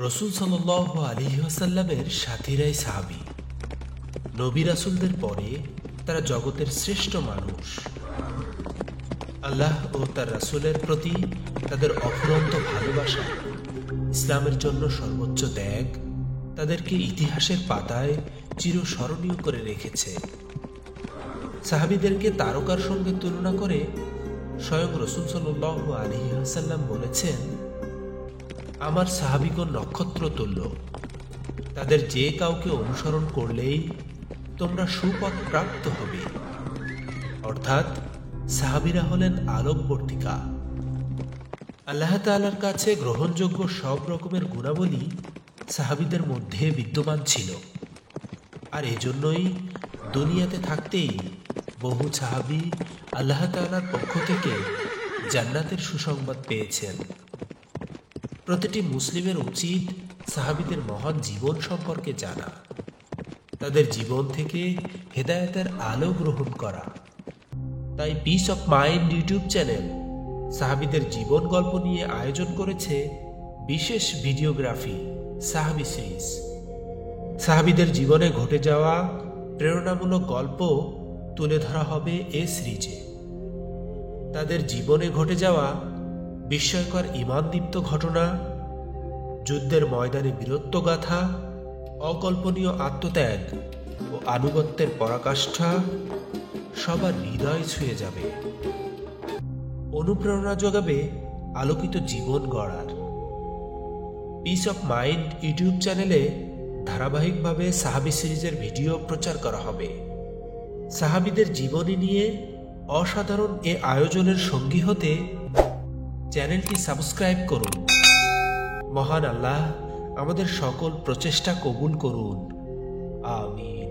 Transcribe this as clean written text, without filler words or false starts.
রসুল সাল্লাল্লাহু আলাইহি ওয়াসাল্লামের সাথীরাই সাহাবী। নবী রাসূলদের পরে তারা জগতের শ্রেষ্ঠ মানুষ। আল্লাহ ও তার রাসূলের প্রতি তাদের অফুরন্ত ভালোবাসা, ইসলামের জন্য সর্বোচ্চ ত্যাগ তাদেরকে ইতিহাসের পাতায় চিরস্মরণীয় করে রেখেছে। সাহাবীদেরকে তারকার সঙ্গে তুলনা করে স্বয়ং রসুল সাল্লাল্লাহু আলাইহি ওয়াসাল্লাম বলেছেন, আমার সাহাবীগণ নক্ষত্র তুল্য, তাদের যে কাউকে অনুসরণ করলেই তোমরা সুপথ প্রাপ্ত হবে। অর্থাৎ সাহাবীরা হলেন আলোকবর্তিকা। আল্লাহ তাআলার কাছে গ্রহণযোগ্য সব রকমের গুণাবলী সাহাবীদের মধ্যে বিদ্যমান ছিল, আর এজন্যই দুনিয়াতে থাকতেই বহু সাহাবী আল্লাহ তাআলার পক্ষ থেকে জান্নাতের সুসংবাদ পেয়েছেন। প্রতিটি মুসলিমের উচিত সাহাবীদের মহান জীবন সম্পর্কে জানা, তাদের জীবন থেকে হেদায়েতের আলো গ্রহণ করা। তাই peace of mind YouTube channel সাহাবীদের জীবন গল্প নিয়ে আয়োজন করেছে বিশেষ ভিডিওগ্রাফি সাহাবী সিরিজ। সাহাবীদের জীবনে ঘটে যাওয়া প্রেরণামূলক গল্প তুলে ধরা হবে এ সিরিজে। তাদের জীবনে ঘটে যাওয়া বিস্ময়কর ঈমানদীপ্ত ঘটনা, যুদ্ধের ময়দানে বীরত্বগাথা, অকল্পনীয় আত্মত্যাগ ও আনুগত্যের পরাকাষ্ঠা সবার হৃদয় ছুঁয়ে যাবে, অনুপ্রেরণা যোগাবে আলোকিত জীবন গড়ার। পিস অফ মাইন্ড ইউটিউব চ্যানেলে ধারাবাহিকভাবে সাহাবী সিরিজের ভিডিও প্রচার করা হবে। সাহাবীদের জীবনী নিয়ে অসাধারণ এ আয়োজনের সঙ্গী হতে চ্যানেলটি সাবস্ক্রাইব করুন। মহান আল্লাহ আমাদের সকল প্রচেষ্টা কবুল করুন। আমিন।